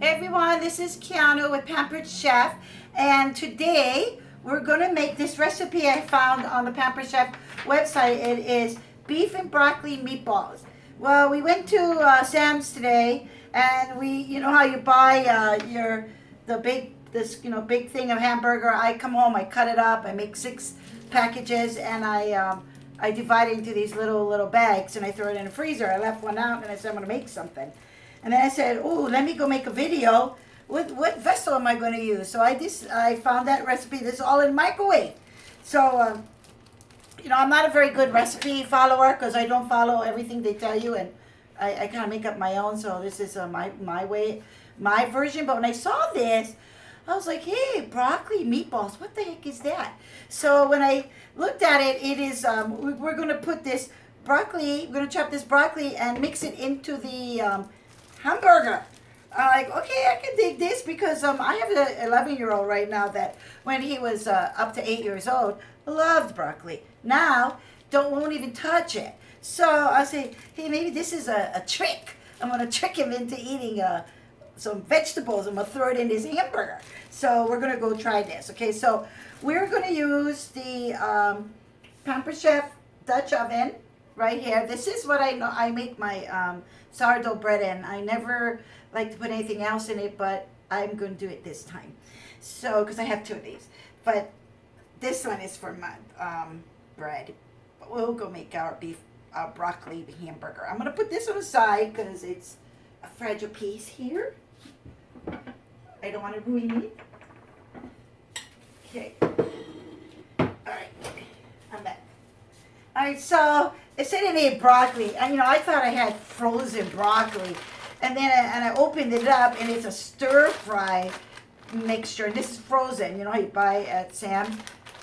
Hey everyone, this is Keanu with Pampered Chef, and today we're going to make this recipe I found on the Pampered Chef website. It is beef and broccoli meatballs. Well, we went to Sam's today, and you know how you buy big thing of hamburger. I come home, I cut it up, I make 6 packages, and I divide it into these little bags, and I throw it in the freezer. I left one out, and I said I'm going to make something. And then I said, oh, let me go make a video. What vessel am I going to use? So I found that recipe. This is all in microwave. So, I'm not a very good recipe follower because I don't follow everything they tell you. And I kind of make up my own. So this is my way, my version. But when I saw this, I was like, hey, broccoli meatballs. What the heck is that? So when I looked at it, it is, we're going to put this broccoli, we're going to chop this broccoli and mix it into the hamburger. I'm like, okay, I can dig this because I have an 11-year-old right now that when he was up to 8 years old, loved broccoli. Now, won't even touch it. So I say, hey, maybe this is a trick. I'm going to trick him into eating some vegetables. I'm going to throw it in his hamburger. So we're going to go try this. Okay, so we're going to use the Pampered Chef Dutch oven right here. This is what I make my sourdough bread in. I never like to put anything else in it, but I'm going to do it this time. So, because I have 2 of these. But this one is for my bread. But we'll go make our broccoli hamburger. I'm going to put this on the side because it's a fragile piece here. I don't want to ruin it. Okay. Alright. I'm back. Alright, so it said it made broccoli, and I thought I had frozen broccoli, and then I opened it up, and it's a stir fry mixture, and this is frozen. You know how you buy at Sam's,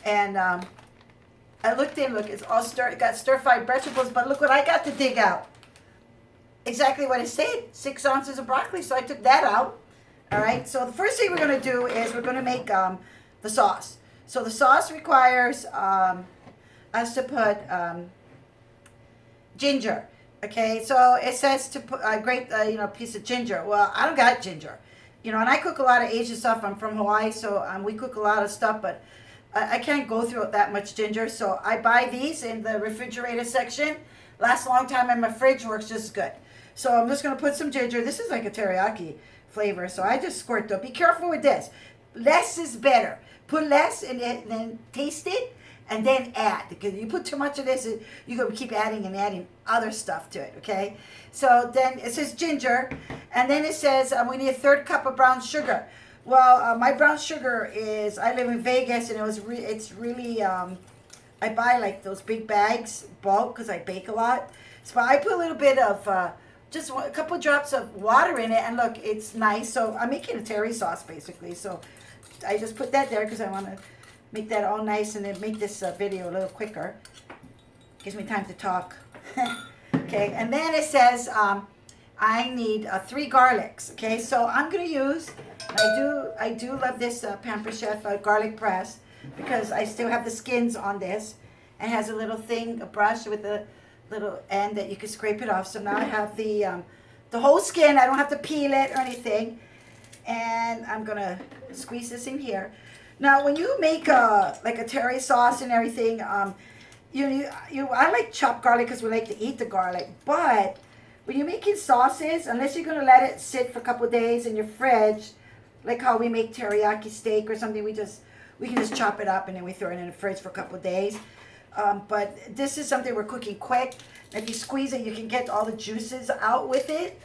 and I looked in. Look, it's all got stir fried vegetables, but look what I got to dig out. Exactly what it said, 6 ounces of broccoli. So I took that out. All right. So the first thing we're going to do is we're going to make the sauce. So the sauce requires us to put ginger. Okay, so it says to put a great piece of ginger. Well, I don't got ginger, and I cook a lot of Asian stuff. I'm from Hawaii, so we cook a lot of stuff, but I can't go through that much ginger. So I buy these in the refrigerator section. Lasts a long time, and my fridge works just good. So I'm just gonna put some ginger. This is like a teriyaki flavor, so I just squirt it. Be careful with this. Less is better. Put less and then taste it. And then add, because you put too much of this, you're going to keep adding and adding other stuff to it, okay? So then it says ginger, and then it says we need a 1/3 cup of brown sugar. Well, my brown sugar is, I live in Vegas, and it's really, I buy like those big bags, bulk, because I bake a lot. So I put a little bit of, just a couple drops of water in it, and look, it's nice. So I'm making a teriyaki sauce, basically. So I just put that there because I want to make that all nice and then make this video a little quicker. Gives me time to talk. Okay, and then it says I need 3 garlics. Okay, so I'm gonna use. I do love this Pampered Chef garlic press because I still have the skins on this. It has a little thing, a brush with a little end that you can scrape it off. So now I have the whole skin. I don't have to peel it or anything. And I'm gonna squeeze this in here. Now, when you make like a teriyaki sauce and everything, I like chopped garlic because we like to eat the garlic. But when you're making sauces, unless you're going to let it sit for a couple of days in your fridge, like how we make teriyaki steak or something, we can just chop it up and then we throw it in the fridge for a couple of days. But this is something we're cooking quick. If you squeeze it, you can get all the juices out with it.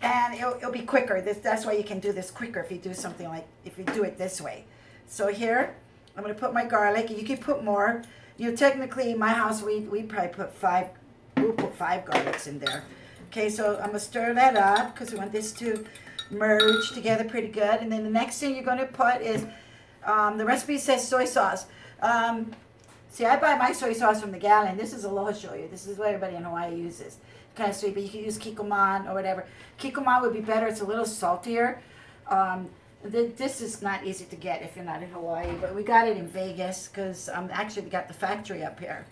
And it'll be quicker. That's why you can do this quicker if you do something like, if you do it this way. So here, I'm going to put my garlic. You can put more. Technically, in my house, we probably put 5. We'll put 5 garlics in there. Okay, so I'm going to stir that up because we want this to merge together pretty good. And then the next thing you're going to put is, the recipe says soy sauce. See, I buy my soy sauce from the gallon. This is aloha shoyu. This is what everybody in Hawaii uses. Kind of sweet, but you can use kikoman or whatever. Kikoman would be better. It's a little saltier. This is not easy to get if you're not in Hawaii, but we got it in Vegas because actually we got the factory up here.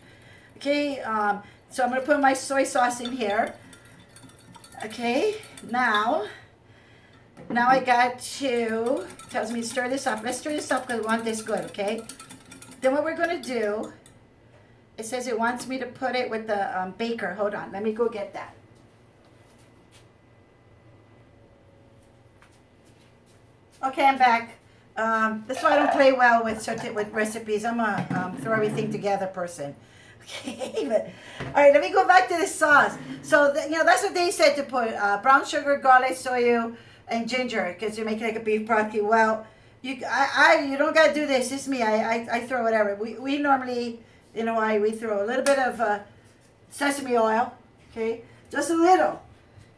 Okay, so I'm going to put my soy sauce in here. Okay, now Now I got to, tells me to stir this up. Let's stir this up because we want this good, okay? Then what we're going to do, it says it wants me to put it with the baker. Hold on, let me go get that. Okay, I'm back. That's why I don't play well with recipes. I'm a throw everything together person. Okay, but all right, let me go back to the sauce. So that's what they said to put: brown sugar, garlic, soy, and ginger, because you make it like a beef broth. Well, you don't gotta do this. It's me. I throw whatever. We normally we throw a little bit of sesame oil. Okay, just a little.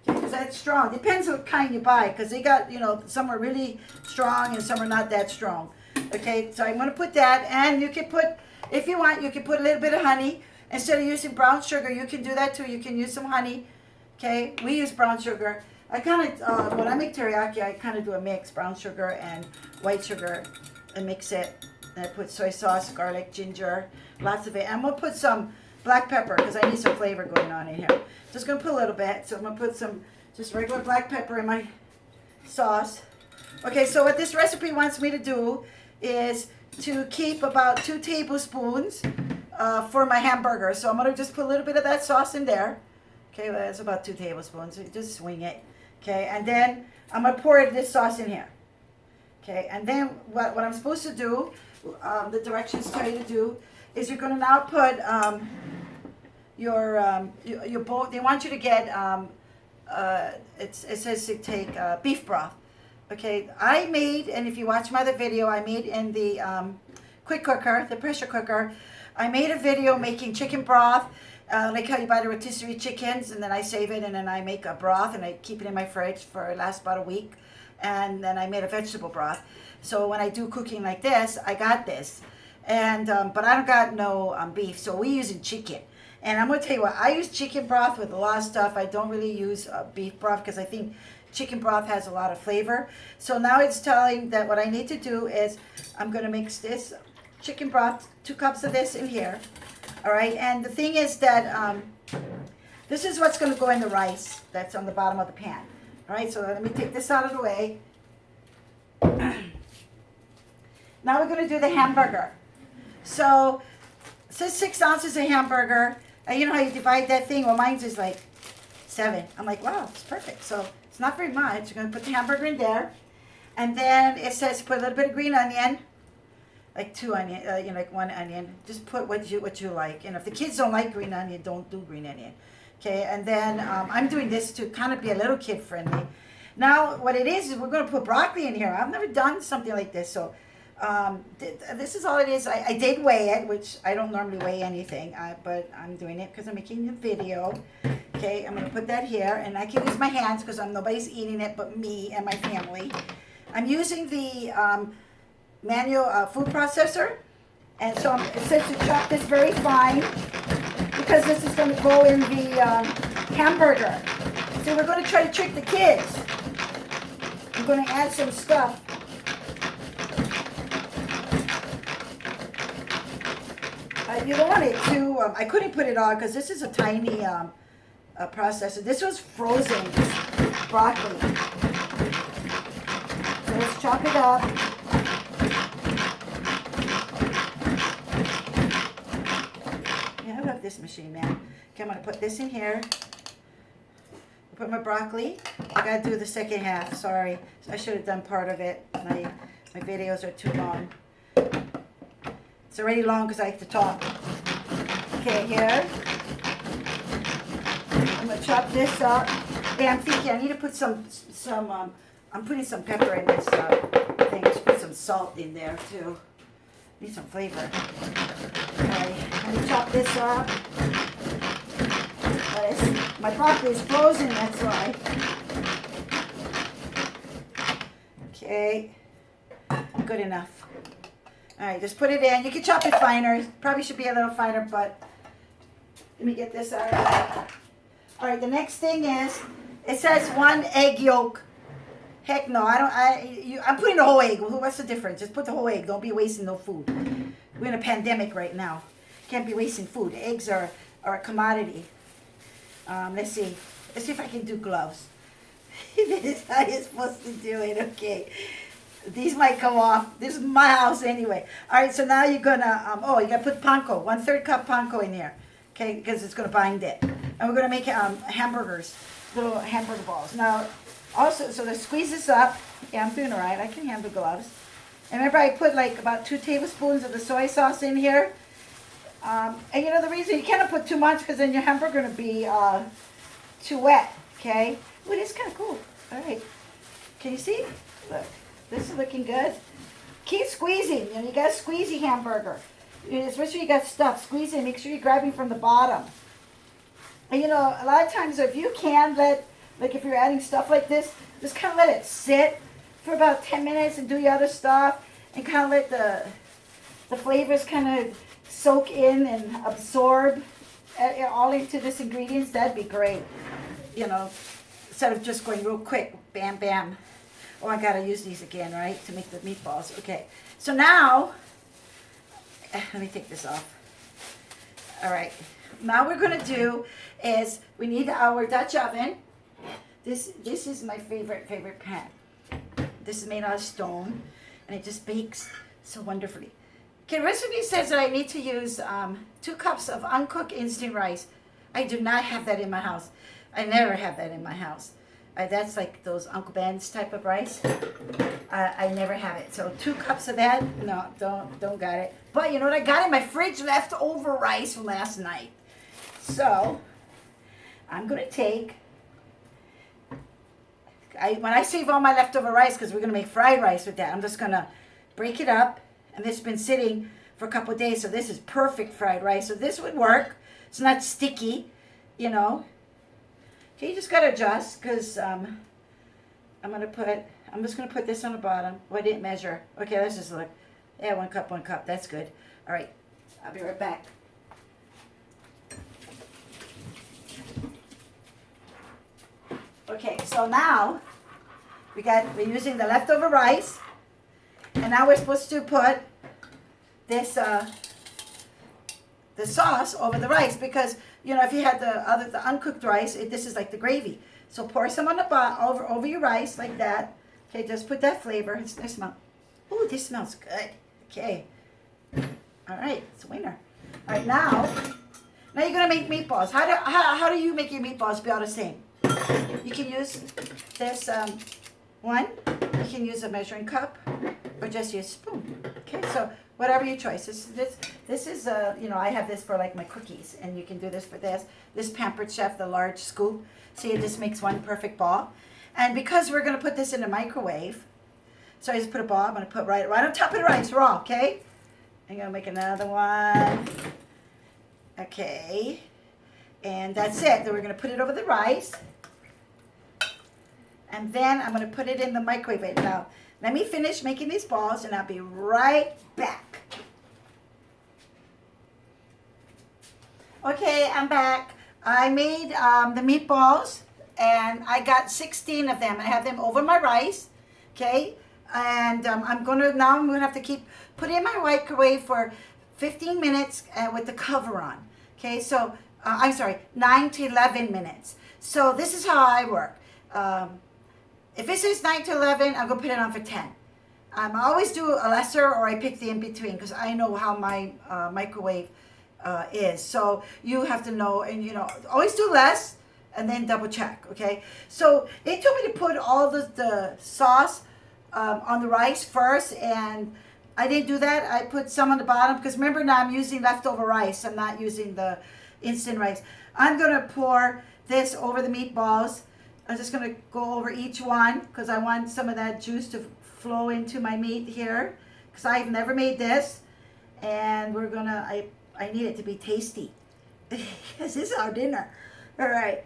Because that's strong. Depends on what kind you buy, because they got, some are really strong and some are not that strong. Okay, so I'm going to put that, and you can put, if you want, you can put a little bit of honey. Instead of using brown sugar, you can do that too. You can use some honey. Okay, we use brown sugar. I kind of, when I make teriyaki, I kind of do a mix, brown sugar and white sugar, and mix it. And I put soy sauce, garlic, ginger, lots of it. And I'm going to put some black pepper, because I need some flavor going on in here. Just going to put a little bit. So I'm going to put some just regular black pepper in my sauce. Okay, so what this recipe wants me to do is to keep about 2 tablespoons for my hamburger. So I'm going to just put a little bit of that sauce in there. Okay, well, that's about 2 tablespoons. So just swing it. Okay, and then I'm going to pour this sauce in here. Okay, and then what I'm supposed to do, the directions tell you to do, is you're going to now put your bowl. They want you to get it says to take beef broth. Okay, I made, and if you watch my other video, I made in the quick cooker, the pressure cooker. I made a video making chicken broth, like how you buy the rotisserie chickens, and then I save it, and then I make a broth, and I keep it in my fridge for it lasts about a week, and then I made a vegetable broth. So when I do cooking like this, I got this, and but I don't got no beef, so we using chicken. And I'm going to tell you what, I use chicken broth with a lot of stuff. I don't really use beef broth because I think chicken broth has a lot of flavor. So now it's telling that what I need to do is I'm going to mix this chicken broth, 2 cups of this in here. All right, and the thing is that this is what's going to go in the rice that's on the bottom of the pan. All right, so let me take this out of the way. Now we're going to do the hamburger. So it says 6 ounces of hamburger. And you know how you divide that thing? Well, mine's is like 7. I'm like, wow, it's perfect. So it's not very much. You're going to put the hamburger in there. And then it says put a little bit of green onion. Like 2 onion, like 1 onion. Just put what you like. And if the kids don't like green onion, don't do green onion. Okay, and then I'm doing this to kind of be a little kid friendly. Now, what it is we're going to put broccoli in here. I've never done something like this. So this is all it is. I did weigh it, which I don't normally weigh anything, but I'm doing it because I'm making a video. Okay, I'm going to put that here, and I can use my hands because nobody's eating it but me and my family. I'm using the manual food processor, and so it says to chop this very fine because this is going to go in the hamburger. So we're going to try to trick the kids. I'm going to add some stuff. You don't want it too, I couldn't put it on because this is a tiny processor. This was frozen broccoli. So let's chop it up. Yeah, I love this machine, man. Okay, I'm going to put this in here. Put my broccoli. I got to do the second half, sorry. I should have done part of it. My videos are too long. It's already long because I like to talk. Okay, here. I'm going to chop this up. Hey, I'm thinking I need to put some I'm putting some pepper in this thing. Let's put some salt in there too. Need some flavor. Okay, let me chop this up. My broccoli is frozen, that's why. Okay, good enough. All right, just put it in. You can chop it finer. Probably should be a little finer, but let me get this out of there. All right, the next thing is, it says 1 egg yolk. Heck no, I'm putting the whole egg. What's the difference? Just put the whole egg. Don't be wasting no food. We're in a pandemic right now. Can't be wasting food. Eggs are a commodity. Let's see. Let's see if I can do gloves. This is how you're supposed to do it, okay. These might come off. This is my house anyway. All right, so now you're gonna, you gotta put panko, 1/3 cup panko in here, okay, because it's gonna bind it. And we're gonna make hamburgers, little hamburger balls. Now, also, so to squeeze this up, yeah, I'm doing all right. I can handle gloves. And remember, I put like about 2 tablespoons of the soy sauce in here. And you know the reason you cannot put too much because then your hamburger gonna be too wet, okay? Ooh, it is kind of cool. All right, can you see? Look. This is looking good. Keep squeezing. You know, you got to squeeze your hamburger. Especially you got stuff. Squeeze it. Make sure you're grabbing from the bottom. And you know, a lot of times if you can let, like if you're adding stuff like this, just kind of let it sit for about 10 minutes and do your other stuff. And kind of let the flavors kind of soak in and absorb all into this ingredients. That'd be great. You know, instead of just going real quick. Bam, bam. Oh, I gotta use these again, right, to make the meatballs. Okay, so now, let me take this off. All right, now we're gonna do is, we need our Dutch oven. This is my favorite pan. This is made out of stone, and it just bakes so wonderfully. Okay, the recipe says that I need to use 2 cups of uncooked instant rice. I do not have that in my house. I never have that in my house. That's like those Uncle Ben's type of rice. I never have it. So 2 cups of that, no, don't got it. But you know what? I got in my fridge leftover rice from last night. So I'm gonna take. When I save all my leftover rice, because we're gonna make fried rice with that, I'm just gonna break it up. And this has been sitting for a couple of days, so this is perfect fried rice. So this would work. It's not sticky, you know. Okay, you just gotta adjust because I'm just gonna put this on the bottom. Oh, I didn't measure. Okay, let's just look. Yeah, 1 cup. That's good. All right, I'll be right back. Okay, so now we're using the leftover rice, and now we're supposed to put this the sauce over the rice because. You know, if you had the uncooked rice, this is like the gravy. So pour some on the bottom over your rice like that. Okay, just put that flavor. It smells. Ooh, this smells good. Okay. All right, it's a winner. All right, now you're gonna make meatballs. How do you make your meatballs be all the same? You can use this one. You can use a measuring cup, or just use a spoon. Okay, so. Whatever your choice. This is you know, I have this for like my cookies, and you can do this for this. This Pampered Chef, the large scoop. See, it just makes one perfect ball. And because we're gonna put this in the microwave, so I just put a ball. I'm gonna put right on top of the rice raw. Okay. I'm gonna make another one. Okay. And that's it. Then we're gonna put it over the rice, and then I'm gonna put it in the microwave. Now, let me finish making these balls, and I'll be right back. Okay, I'm back. I made the meatballs, and I got 16 of them. I have them over my rice, okay? And I'm gonna have to keep putting in my microwave for 15 minutes with the cover on. Okay, so I'm sorry, 9 to 11 minutes. So this is how I work. If it says 9 to 11, I'm gonna put it on for 10. I always do a lesser, or I pick the in between because I know how my microwave is. So you have to know, and you know, always do less and then double check. Okay. So they told me to put all the sauce on the rice first, and I didn't do that. I put some on the bottom because remember now I'm using leftover rice. I'm not using the instant rice. I'm gonna pour this over the meatballs. I'm just gonna go over each one because I want some of that juice to flow into my meat here because I've never made this, and we're gonna. I need it to be tasty. This is our dinner. All right.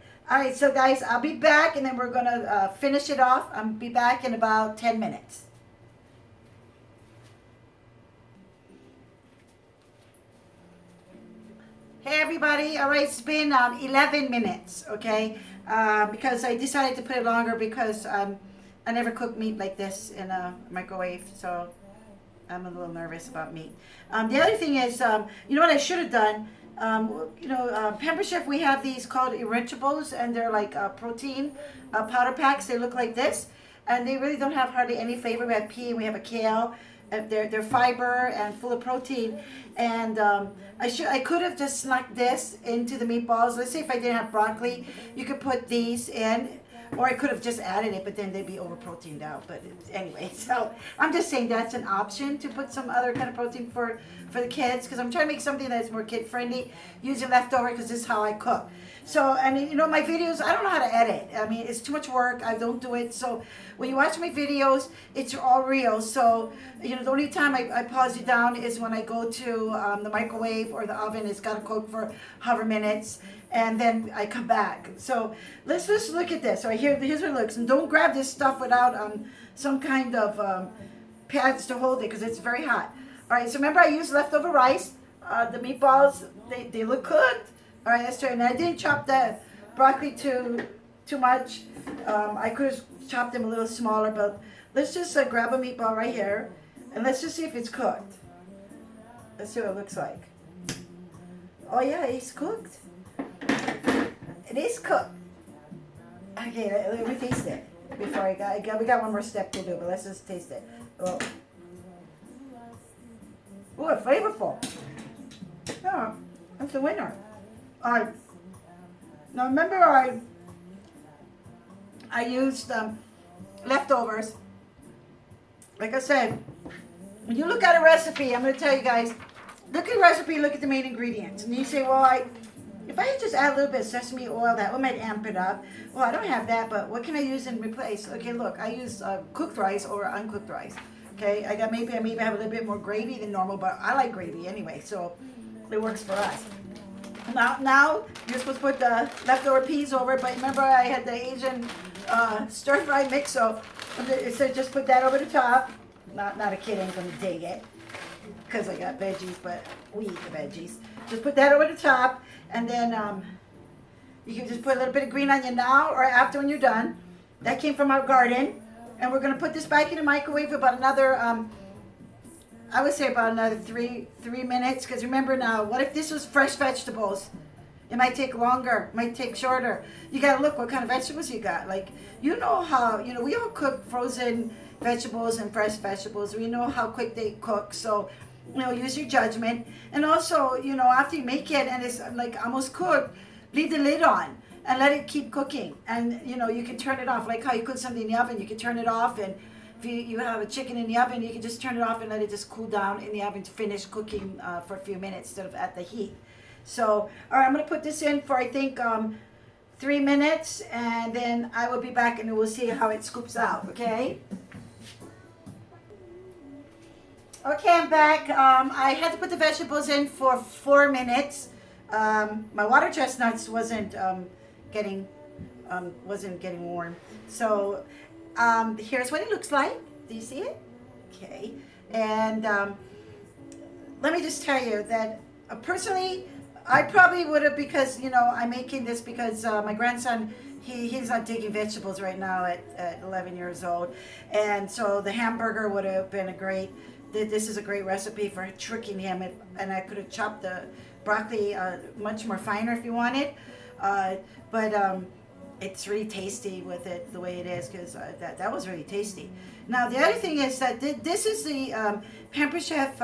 So guys, I'll be back, and then we're gonna finish it off. I'll be back in about 10 minutes. Hey everybody, all right, it's been 11 minutes, okay, because I decided to put it longer because I never cook meat like this in a microwave, so I'm a little nervous about meat. The other thing is, you know what I should have done? Pampered Chef, we have these called Irritables, and they're like protein powder packs. They look like this, and they really don't have hardly any flavor. We have pea, and we have a kale. They're fiber and full of protein, and I could have just snuck this into the meatballs. Let's say if I didn't have broccoli, you could put these in, or I could have just added it, but then they'd be over proteined out. But anyway, so I'm just saying that's an option to put some other kind of protein for the kids, because I'm trying to make something that's more kid friendly using leftover, because this is how I cook. So, and my videos, I don't know how to edit. I mean, it's too much work. I don't do it. So when you watch my videos, it's all real. So, the only time I pause you down is when I go to the microwave or the oven. It's got to cook for however minutes, and then I come back. So let's just look at this. So here's what it looks. And don't grab this stuff without some kind of pads to hold it, because it's very hot. All right, so remember I used leftover rice. The meatballs, they look cooked. All right, that's true. And I didn't chop the broccoli too much. I could have chopped them a little smaller, but let's just grab a meatball right here, and let's just see if it's cooked. Let's see what it looks like. Oh yeah, it's cooked. It is cooked. Okay, let me taste it before we got one more step to do, but let's just taste it. Oh, it's flavorful. Yeah, that's a winner. Now remember I used leftovers. Like I said, when you look at a recipe, I'm going to tell you guys, look at the recipe, look at the main ingredients. And you say, well, if I just add a little bit of sesame oil, that might amp it up. Well, I don't have that, but what can I use in replace? Okay, look, I use cooked rice or uncooked rice. Okay, I maybe have a little bit more gravy than normal, but I like gravy anyway, so it works for us. Now you're supposed to put the leftover peas over, but remember I had the Asian stir fry mix, so it said just put that over the top. Not a kid ain't gonna dig it, because I got veggies, but we eat the veggies. Just put that over the top, and then you can just put a little bit of green onion now or after when you're done. That came from our garden, and we're gonna put this back in the microwave for about another I would say about another three minutes, because remember now, what if this was fresh vegetables? It might take longer, might take shorter. You gotta look what kind of vegetables you got. Like, how, we all cook frozen vegetables and fresh vegetables. We know how quick they cook, so, use your judgment. And also, after you make it and it's like almost cooked, leave the lid on and let it keep cooking. And, you can turn it off, like how you cook something in the oven, you can turn it off, and if you have a chicken in the oven, you can just turn it off and let it just cool down in the oven to finish cooking for a few minutes instead of at the heat. So, all right, I'm going to put this in for, I think, 3 minutes, and then I will be back and we'll see how it scoops out, okay? Okay, I'm back. I had to put the vegetables in for 4 minutes. My water chestnuts wasn't getting warm. So, here's what it looks like. Do you see it? Okay. And let me just tell you that personally, I probably would have, because, I'm making this because my grandson, he's not digging vegetables right now at 11 years old. And so the hamburger would have been this is a great recipe for tricking him. And I could have chopped the broccoli much more finer if you wanted. But it's really tasty with it the way it is, because that was really tasty. Now the other thing is that this is the Pampered Chef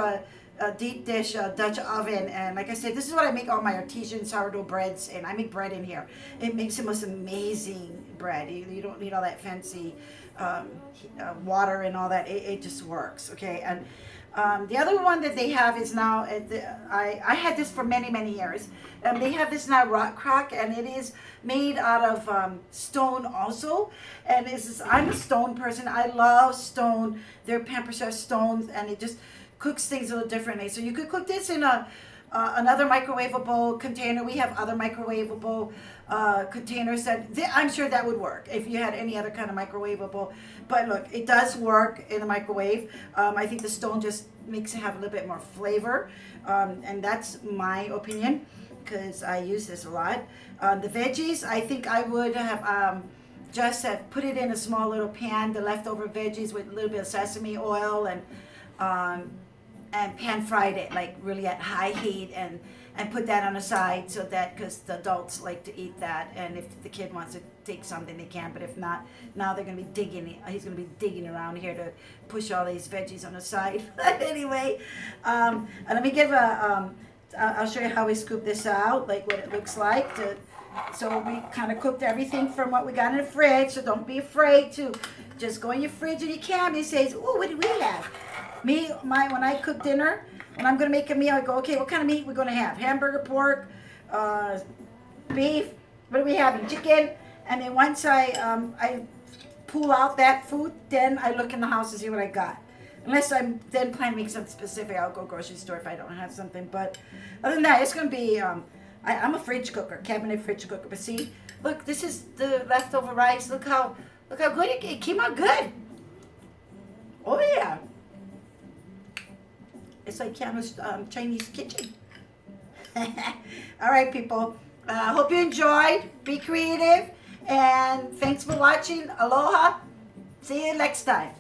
deep dish Dutch oven, and like I said, this is what I make all my artesian sourdough breads, and I make bread in here. It makes the most amazing bread. You don't need all that fancy water and all that. It just works, okay? And the other one that they have is now, I had this for many years. They have this now rock crock, and it is made out of stone also. And I'm a stone person. I love stone. They're Pampered Chef stones, and it just cooks things a little differently. So you could cook this in another microwavable container. We have other microwavable containers that I'm sure that would work if you had any other kind of microwavable. But look, it does work in the microwave. I think the stone just makes it have a little bit more flavor, and that's my opinion, because I use this a lot. The veggies, I think I would have just put it in a small little pan, the leftover veggies with a little bit of sesame oil, and pan fried it, like really at high heat, and and put that on the side so that, because the adults like to eat that, and if the kid wants to take something they can, but if not, now they're going to be digging, he's going to be digging around here to push all these veggies on the side. Anyway, and let me give I'll show you how we scoop this out, like what it looks like. So we kind of cooked everything from what we got in the fridge, so don't be afraid to just go in your fridge and your cabinet and say, oh, what do we have? When I cook dinner, when I'm going to make a meal, I go, okay, what kind of meat we're going to have? Hamburger, pork, beef, what do we have? Chicken. And then once I pull out that food, then I look in the house to see what I got. Unless I'm then planning to make something specific, I'll go grocery store if I don't have something. But other than that, it's going to be, I'm a fridge cooker, cabinet fridge cooker. But see, look, this is the leftover rice. Look how good it came out good. Oh, yeah. It's like Keanu's Chinese kitchen. All right, people. Hope you enjoyed. Be creative. And thanks for watching. Aloha. See you next time.